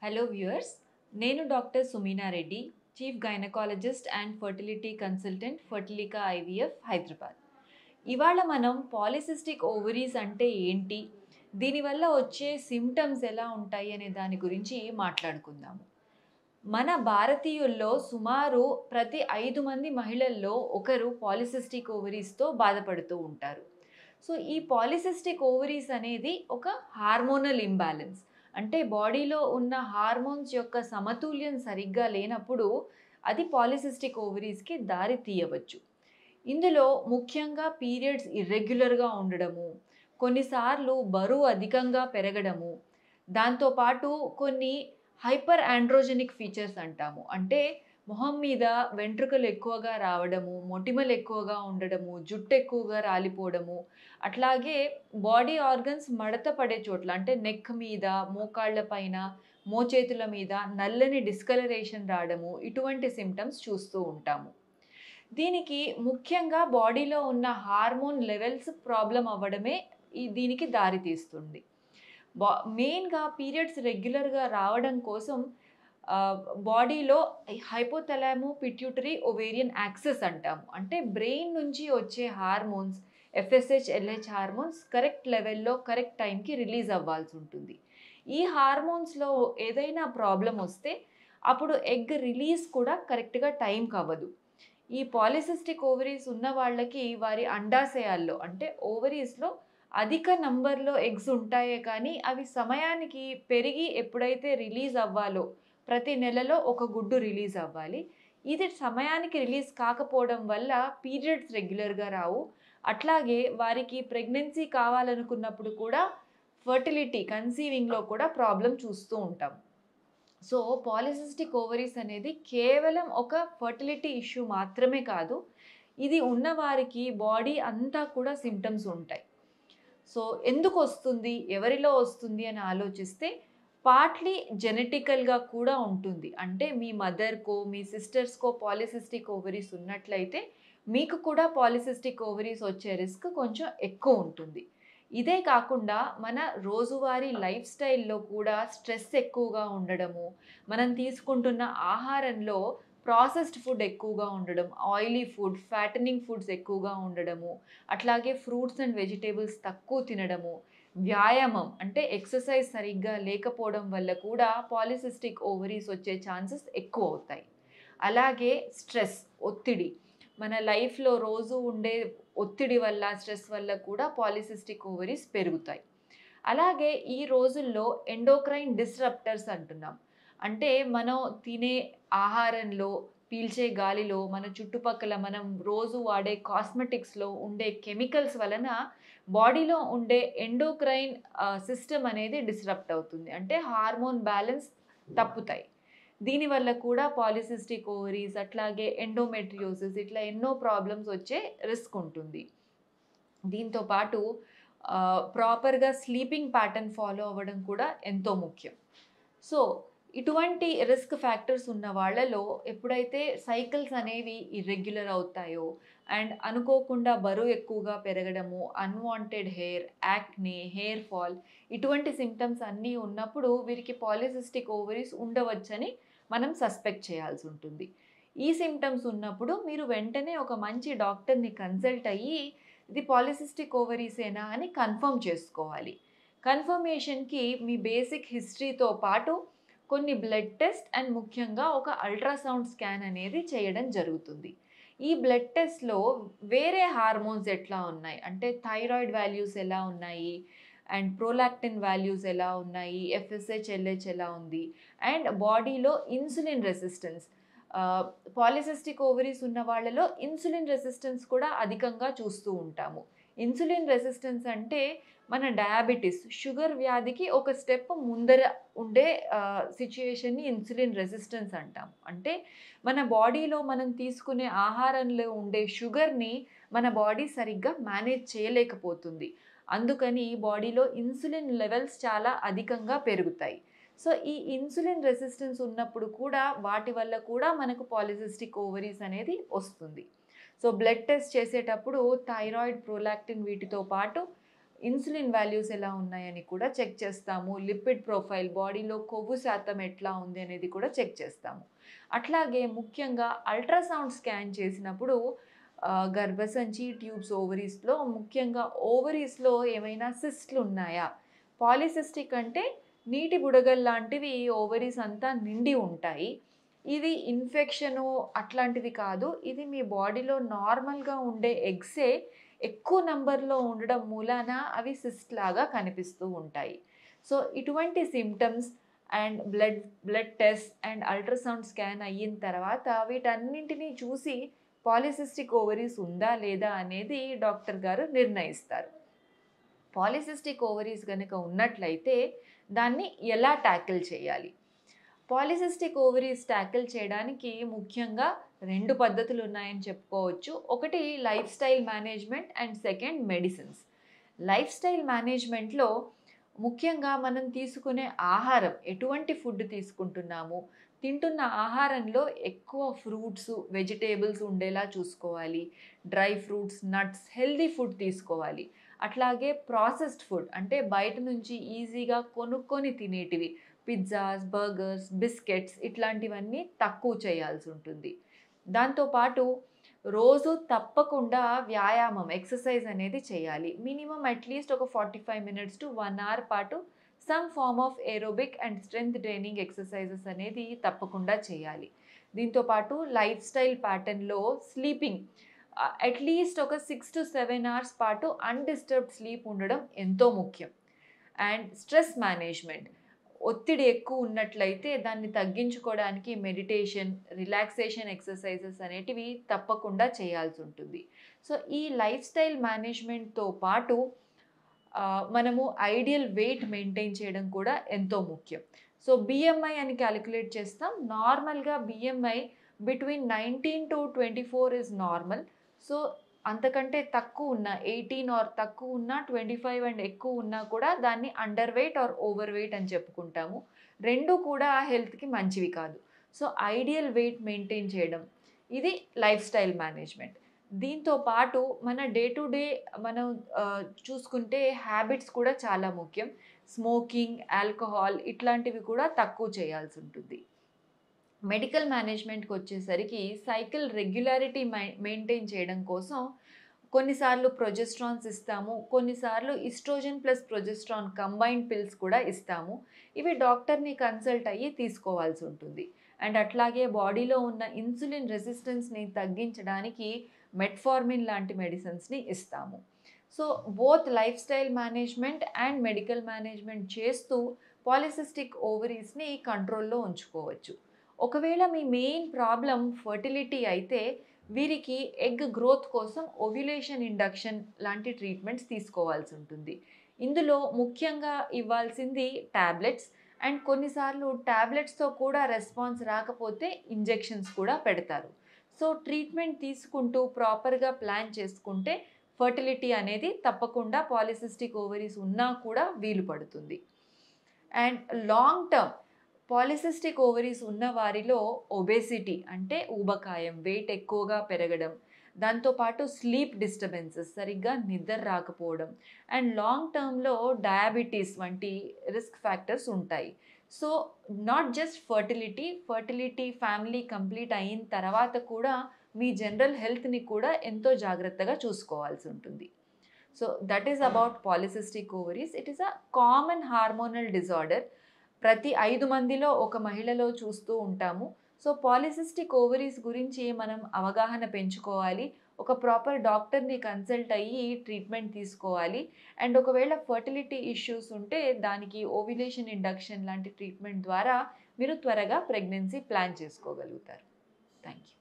Hello viewers, నేను doctor Sumeena Reddy, chief gynaecologist and fertility consultant Fertilica IVF Hyderabad. ఇవాళ మనం polycystic ovaries అంటే ఏంటి, దీనివల్ల వచ్చే సిమ్టమ్స్ ఎలా ఉంటాయి అనే దాని గురించి మాట్లాడుకుందాము. మన భారతీయుల్లో సుమారు ప్రతి 5 మంది మహిళల్లో ఒకరు పాలిసిస్టిక్ ఓవరీస్తో బాధపడుతూ ఉంటారు. సో ఈ పాలిసిస్టిక్ ఓవరీస్ అనేది ఒక హార్మోనల్ ఇంబ్యాలెన్స్. అంటే బాడీలో ఉన్న హార్మోన్స్ యొక్క సమతుల్యం సరిగ్గా లేనప్పుడు అది పాలిసిస్టిక్ ఓవరీస్కి దారి తీయవచ్చు. ఇందులో ముఖ్యంగా పీరియడ్స్ ఇర్రెగ్యులర్గా ఉండడము, కొన్నిసార్లు బరువు అధికంగా పెరగడము, దాంతోపాటు కొన్ని హైపర్ ఆండ్రోజెనిక్ ఫీచర్స్ అంటాము. అంటే మొహం మీద వెంట్రుకలు ఎక్కువగా రావడము, మొటిమలు ఎక్కువగా ఉండడము, జుట్టు ఎక్కువగా రాలిపోవడము, అట్లాగే బాడీ ఆర్గన్స్ మడత పడే చోట్ల అంటే నెక్ మీద, మోకాళ్ళ పైన, మోచేతుల మీద నల్లని డిస్కలరేషన్ రావడము, ఇటువంటి సిమ్టమ్స్ చూస్తూ ఉంటాము. దీనికి ముఖ్యంగా బాడీలో ఉన్న హార్మోన్ లెవెల్స్ ప్రాబ్లమ్ అవ్వడమే దీనికి దారి తీస్తుంది. బా మెయిన్‌గా పీరియడ్స్ రెగ్యులర్‌గా రావడం కోసం బాడీలో హైపోథాలమో పిట్యూటరీ ఓవేరియన్ యాక్సెస్ అంటాము. అంటే బ్రెయిన్ నుంచి వచ్చే hormones FSH, LH hormones correct లెవెల్‌లో కరెక్ట్ టైంకి రిలీజ్ అవ్వాల్సి ఉంటుంది. ఈ హార్మోన్స్‌లో ఏదైనా ప్రాబ్లమ్ వస్తే అప్పుడు ఎగ్ రిలీజ్ కూడా కరెక్ట్‌గా టైంకి అవ్వదు. ఈ పాలిసిస్టిక్ ఓవరీస్ ఉన్న వాళ్ళకి వారి అండాశయాల్లో అంటే ఓవరీస్‌లో అధిక నంబర్‌లో ఎగ్స్ ఉంటాయే కానీ అవి సమయానికి పెరిగి ఎప్పుడైతే రిలీజ్ అవ్వాలో ప్రతి నెలలో ఒక గుడ్డు రిలీజ్ అవ్వాలి. ఇది సమయానికి రిలీజ్ కాకపోవడం వల్ల పీరియడ్స్ రెగ్యులర్‌గా రావు. అట్లాగే వారికి ప్రెగ్నెన్సీ కావాలనుకున్నప్పుడు కూడా ఫర్టిలిటీ కన్సీవింగ్‌లో కూడా ప్రాబ్లమ్ చూస్తూ ఉంటాం. సో పాలిసిస్టిక్ ఓవరీస్ అనేది కేవలం ఒక ఫర్టిలిటీ ఇష్యూ మాత్రమే కాదు. ఇది ఉన్నవారికి బాడీ అంతా కూడా సిమ్టమ్స్ ఉంటాయి. సో ఎందుకొస్తుంది? ఎవరిలో వస్తుంది అని ఆలోచిస్తే పార్ట్‌లీ జెనెటికల్‌గా కూడా ఉంటుంది. అంటే మీ మదర్‌కో, మీ సిస్టర్స్‌కో పాలిసిస్టిక్ ఓవరీస్ ఉన్నట్లయితే మీకు కూడా పాలిసిస్టిక్ ఓవరీస్ వచ్చే రిస్క్ కొంచెం ఎక్కువ ఉంటుంది. ఇదే కాకుండా మన రోజువారీ లైఫ్ స్టైల్‌లో కూడా స్ట్రెస్ ఎక్కువగా ఉండడము, మనం తీసుకుంటున్న ఆహారంలో ప్రాసెస్డ్ ఫుడ్ ఎక్కువగా ఉండడం, ఆయిలీ ఫుడ్, ఫ్యాటనింగ్ ఫుడ్స్ ఎక్కువగా ఉండడము, అట్లాగే ఫ్రూట్స్ అండ్ వెజిటబుల్స్ తక్కువ తినడము, వ్యాయామం అంటే ఎక్సర్సైజ్ సరిగ్గా లేకపోవడం వల్ల కూడా పాలిసిస్టిక్ ఓవరీస్ వచ్చే ఛాన్సెస్ ఎక్కువ అవుతాయి. అలాగే స్ట్రెస్, ఒత్తిడి మన లైఫ్‌లో రోజు ఉండే ఒత్తిడి వల్ల, స్ట్రెస్ వల్ల కూడా పాలిసిస్టిక్ ఓవరీస్ పెరుగుతాయి. అలాగే ఈ రోజుల్లో ఎండోక్రైన్ డిస్రప్టర్స్ అంటున్నాం. అంటే మనం తినే ఆహారంలో, పీల్చే గాలిలో, మన చుట్టుపక్కల మనం రోజు వాడే కాస్మెటిక్స్‌లో ఉండే కెమికల్స్ వలన బాడీలో ఉండే ఎండోక్రైన్ సిస్టమ్ అనేది డిస్రప్ట్ అవుతుంది. అంటే హార్మోన్ బ్యాలెన్స్ తప్పుతాయి. దీనివల్ల కూడా పాలిసిస్టిక్ ఓవరీస్ అట్లాగే ఎండోమెట్రియోసిస్ ఇట్లా ఎన్నో ప్రాబ్లమ్స్ వచ్చే రిస్క్ ఉంటుంది. దీంతో పాటు ప్రాపర్‌గా స్లీపింగ్ ప్యాటర్న్ ఫాలో అవ్వడం కూడా ఎంతో ముఖ్యం. సో, ఇటువంటి రిస్క్ ఫ్యాక్టర్స్ ఉన్న వాళ్ళలో ఎప్పుడైతే సైకిల్స్ అనేవి ఇర్రెగ్యులర్ అవుతాయో అండ్ అనుకోకుండా బరువు ఎక్కువగా పెరగడము, unwanted hair, acne, hair fall ఇటువంటి సింప్టమ్స్ అన్నీ ఉన్నప్పుడు వీరికి పాలిసిస్టిక్ ఓవరీస్ ఉండవచ్చని మనం సస్పెక్ట్ చేయాల్సి ఉంటుంది. ఈ సింప్టమ్స్ ఉన్నప్పుడు మీరు వెంటనే ఒక మంచి డాక్టర్‌ని కన్సల్ట్ అయ్యి ఇది పాలిసిస్టిక్ ఓవరీసేనా అని కన్ఫర్మ్ చేసుకోవాలి. కన్ఫర్మేషన్‌కి మీ బేసిక్ హిస్టరీతో పాటు కొన్ని బ్లడ్ టెస్ట్ అండ్ ముఖ్యంగా ఒక అల్ట్రాసౌండ్ స్కాన్ అనేది చేయడం జరుగుతుంది. ఈ బ్లడ్ టెస్ట్‌లో వేరే హార్మోన్స్ ఎట్లా ఉన్నాయి అంటే థైరాయిడ్ వాల్యూస్ ఎలా ఉన్నాయి అండ్ ప్రొలాక్టిన్ వాల్యూస్ ఎలా ఉన్నాయి, ఎఫ్ఎస్హెచ్, ఎల్హెచ్ ఎలా ఉంది అండ్ బాడీలో ఇన్సులిన్ రెసిస్టెన్స్ పాలిసిస్టిక్ ఓవరీస్ ఉన్న వాళ్ళలో ఇన్సులిన్ రెసిస్టెన్స్ కూడా అధికంగా చూస్తూ ఉంటాము. ఇన్సులిన్ రెసిస్టెన్స్ అంటే మన డయాబెటిస్, షుగర్ వ్యాధికి ఒక స్టెప్ ముందర ఉండే సిట్యుయేషన్‌ని ఇన్సులిన్ రెసిస్టెన్స్ అంటాం. అంటే మన బాడీలో మనం తీసుకునే ఆహారంలో ఉండే షుగర్‌ని మన బాడీ సరిగ్గా మేనేజ్ చేయలేకపోతుంది. అందుకని బాడీలో ఇన్సులిన్ లెవెల్స్ చాలా అధికంగా పెరుగుతాయి. సో, ఈ ఇన్సులిన్ రెసిస్టెన్స్ ఉన్నప్పుడు కూడా వాటి వల్ల కూడా మనకు పాలిసిస్టిక్ ఓవరీస్ అనేది వస్తుంది. సో, బ్లడ్ టెస్ట్ చేసేటప్పుడు థైరాయిడ్, ప్రొలాక్టిన్ వీటితో పాటు ఇన్సులిన్ వాల్యూస్ ఎలా ఉన్నాయని కూడా చెక్ చేస్తాము. లిపిడ్ ప్రొఫైల్, బాడీలో కొవ్వు శాతం ఎట్లా ఉంది అనేది కూడా చెక్ చేస్తాము. అట్లాగే ముఖ్యంగా అల్ట్రాసౌండ్ స్కాన్ చేసినప్పుడు గర్భసంచి, ట్యూబ్స్, ఓవరీస్లో ముఖ్యంగా ఓవరీస్లో ఏమైనా సిస్ట్లు ఉన్నాయా? పాలిసిస్టిక్ అంటే నీటి బుడగల్లాంటివి ఓవరీస్ అంతా నిండి ఉంటాయి. ఇది ఇన్ఫెక్షను అట్లాంటిది కాదు. ఇది మీ బాడీలో నార్మల్‌గా ఉండే ఎగ్సే ఎక్కువ నంబర్‌లో ఉండడం మూలాన అవి సిస్ట్ లాగా కనిపిస్తూ ఉంటాయి. సో, ఇటువంటి symptoms and blood test and ultrasound scan అయిన తర్వాత వీటన్నింటిని చూసి పాలిసిస్టిక్ ఓవరీస్ ఉందా లేదా అనేది డాక్టర్ గారు నిర్ణయిస్తారు. పాలిసిస్టిక్ ఓవరీస్ గనుక ఉన్నట్లయితే దాన్ని ఎలా టాకిల్ చేయాలి? పాలిసిస్టిక్ ఓవరీస్ టాకిల్ చేయడానికి ముఖ్యంగా 2 పద్ధతులు ఉన్నాయని చెప్పుకోవచ్చు. ఒకటి life style management and second medicines. Life style మేనేజ్మెంట్‌లో ముఖ్యంగా మనం తీసుకునే ఆహారం, ఎటువంటి ఫుడ్ తీసుకుంటున్నాము, తింటున్న ఆహారంలో ఎక్కువ ఫ్రూట్స్, వెజిటేబుల్స్ ఉండేలా చూసుకోవాలి. Dry fruits, nuts, healthy food తీసుకోవాలి. అట్లాగే ప్రాసెస్డ్ ఫుడ్ అంటే బయట నుంచి ఈజీగా కొనుక్కొని తినేటివి పిజ్జాస్, బర్గర్స్, బిస్కెట్స్ ఇట్లాంటివన్నీ తక్కువ చేయాల్సి ఉంటుంది. దాంతోపాటు రోజు తప్పకుండా వ్యాయామం, ఎక్సర్సైజ్ అనేది చేయాలి. మినిమమ్ అట్లీస్ట్ ఒక 45 మినిట్స్ టు 1 అవర్ పాటు some form of aerobic and strength training exercises అనేది తప్పకుండా చేయాలి. దీంతోపాటు లైఫ్ స్టైల్ ప్యాటర్న్‌లో స్లీపింగ్ అట్లీస్ట్ ఒక 6-7 అవర్స్ పాటు అన్‌డిస్టర్బ్డ్ స్లీప్ ఉండడం ఎంతో ముఖ్యం. అండ్ స్ట్రెస్ మేనేజ్మెంట్, ఒత్తిడి ఎక్కువ ఉన్నట్లయితే దాన్ని తగ్గించుకోవడానికి మెడిటేషన్, రిలాక్సేషన్ ఎక్సర్సైజెస్ అనేటివి తప్పకుండా చేయాల్సి ఉంటుంది. సో, ఈ లైఫ్ స్టైల్ మేనేజ్మెంట్‌తో పాటు మనము ఐడియల్ వెయిట్ మెయింటైన్ చేయడం కూడా ఎంతో ముఖ్యం. సో, బిఎంఐ అని క్యాలిక్యులేట్ చేస్తాం. నార్మల్‌గా BMI between 19-24 is normal. So, అంతకంటే తక్కువ ఉన్న 18 ఆర్ తక్కువ ఉన్న 25 అండ్ ఎక్కువ ఉన్నా కూడా దాన్ని underweight or overweight అని చెప్పుకుంటాము. 2 కూడా హెల్త్‌కి మంచివి కాదు. సో, ఐడియల్ వెయిట్ మెయింటైన్ చేయడం ఇది లైఫ్ స్టైల్ మేనేజ్మెంట్. దీంతో పాటు మన డే టు డే మనం చూసుకుంటే హ్యాబిట్స్ కూడా చాలా ముఖ్యం. స్మోకింగ్, ఆల్కహాల్ ఇట్లాంటివి కూడా తక్కువ చేయాల్సి ఉంటుంది. మెడికల్ మేనేజ్మెంట్‌కి వచ్చేసరికి సైకిల్ రెగ్యులారిటీ మెయింటైన్ చేయడం కోసం కొన్నిసార్లు ప్రొజెస్ట్రాన్స్ ఇస్తాము. కొన్నిసార్లు oestrogen plus progesterone combined pills కూడా ఇస్తాము. ఇవి డాక్టర్‌ని కన్సల్ట్ అయ్యి తీసుకోవాల్సి ఉంటుంది. అండ్ అట్లాగే బాడీలో ఉన్న ఇన్సులిన్ రెసిస్టెన్స్‌ని తగ్గించడానికి మెట్ఫార్మిన్ లాంటి మెడిసిన్స్‌ని ఇస్తాము. So, both life style management and medical management చేస్తూ పాలిసిస్టిక్ ఓవరీస్‌ని కంట్రోల్‌లో ఉంచుకోవచ్చు. ఒకవేళ మీ మెయిన్ ప్రాబ్లమ్ ఫర్టిలిటీ అయితే వీరికి ఎగ్ గ్రోత్ కోసం ఓవ్యులేషన్ ఇండక్షన్ లాంటి ట్రీట్మెంట్స్ తీసుకోవాల్సి ఉంటుంది. ఇందులో ముఖ్యంగా ఇవ్వాల్సింది టాబ్లెట్స్ అండ్ కొన్నిసార్లు టాబ్లెట్స్‌తో కూడా రెస్పాన్స్ రాకపోతే ఇంజెక్షన్స్ కూడా పెడతారు. సో, ట్రీట్మెంట్ తీసుకుంటూ ప్రాపర్‌గా ప్లాన్ చేసుకుంటే ఫర్టిలిటీ అనేది తప్పకుండా పాలిసిస్టిక్ ఓవరీస్ ఉన్నా కూడా వీలు పడుతుంది. And long term polycystic ovaries ఉన్న వారిలో ఒబేసిటీ అంటే ఊబకాయం, వెయిట్ ఎక్కువగా పెరగడం, దాంతోపాటు స్లీప్ డిస్టర్బెన్సెస్, సరిగ్గా నిద్ర రాకపోవడం అండ్ లాంగ్ టర్మ్‌లో డయాబెటీస్ వంటి రిస్క్ ఫ్యాక్టర్స్ ఉంటాయి. So, not just fertility family complete అయిన తర్వాత కూడా మీ జనరల్ హెల్త్‌ని కూడా ఎంతో జాగ్రత్తగా చూసుకోవాల్సి ఉంటుంది. So, that is about polycystic ovaries. It is a common hormonal disorder. ప్రతి 5 మందిలో ఒక మహిళలో చూస్తూ ఉంటాము. సో, పాలిసిస్టిక్ ఓవరీస్ గురించి మనం అవగాహన పెంచుకోవాలి. ఒక ప్రాపర్ డాక్టర్‌ని కన్సల్ట్ అయ్యి ట్రీట్మెంట్ తీసుకోవాలి. అండ్ ఒకవేళ ఫర్టిలిటీ ఇష్యూస్ ఉంటే దానికి ఓవ్యులేషన్ ఇండక్షన్ లాంటి ట్రీట్మెంట్ ద్వారా మీరు త్వరగా ప్రెగ్నెన్సీ ప్లాన్ చేసుకోగలుగుతారు. Thank you.